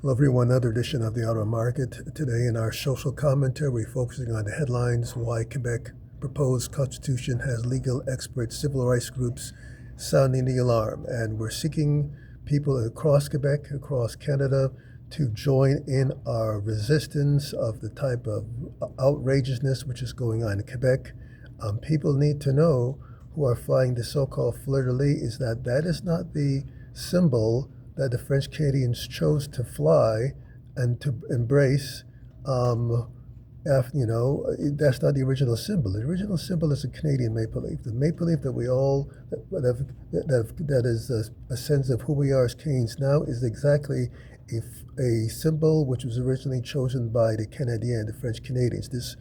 Hello everyone, another edition of the Ottawa Market. Today in our social commentary, we're focusing on the headlines, why Quebec proposed constitution has legal experts, civil rights groups sounding the alarm. And we're seeking people across Quebec, across Canada, to join in our resistance of the type of outrageousness which is going on in Quebec. People need to know, who are flying the so-called fleur-de-lis, is that that is not the symbol that the French Canadians chose to fly and to embrace. That's not the original symbol. The original symbol is a Canadian maple leaf. The maple leaf that we all that is a sense of who we are as Canadians now is exactly a symbol which was originally chosen by the Canadiens, the French Canadians. This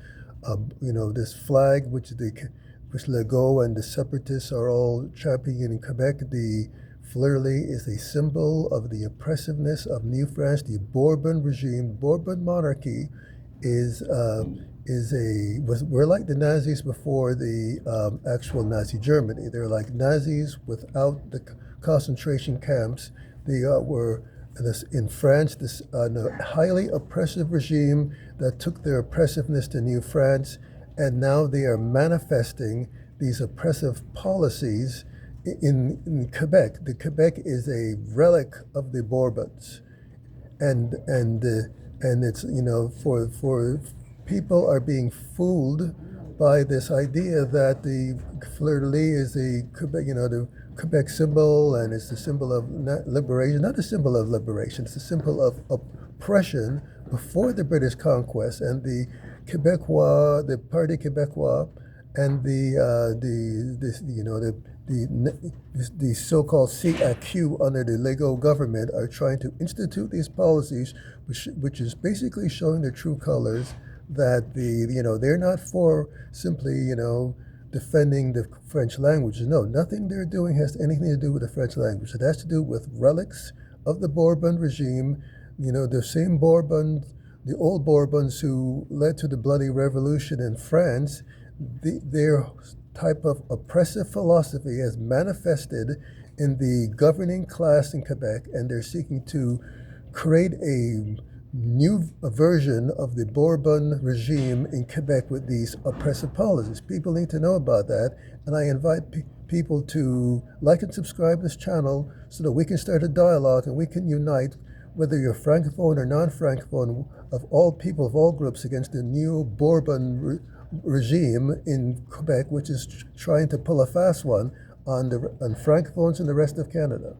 flag which Legault and the separatists are all championing in Quebec, the fleur-de-lis, is a symbol of the oppressiveness of New France. The Bourbon regime, Bourbon monarchy, we're like the Nazis before the actual Nazi Germany. They're like Nazis without the concentration camps. They were in France, this highly oppressive regime that took their oppressiveness to New France, and now they are manifesting these oppressive policies in Quebec. The Quebec is a relic of the Bourbons, and it's for people are being fooled by this idea that the fleur-de-lis is the Quebec symbol, and it's the symbol of liberation. Not a symbol of liberation; it's a symbol of oppression before the British conquest, and the Québécois, the Parti Québécois, and the so-called CAQ under the Legault government are trying to institute these policies, which is basically showing the true colors that they're not for simply defending the French language. No, nothing they're doing has anything to do with the French language. It has to do with relics of the Bourbon regime. The same Bourbons, the old Bourbons who led to the bloody revolution in France. Their type of oppressive philosophy has manifested in the governing class in Quebec, and they're seeking to create a new version of the Bourbon regime in Quebec with these oppressive policies. People need to know about that, and I invite people to like and subscribe to this channel so that we can start a dialogue and we can unite, whether you're Francophone or non-Francophone, of all people, of all groups, against the new Bourbon regime in Quebec, which is trying to pull a fast one on Francophones and the rest of Canada.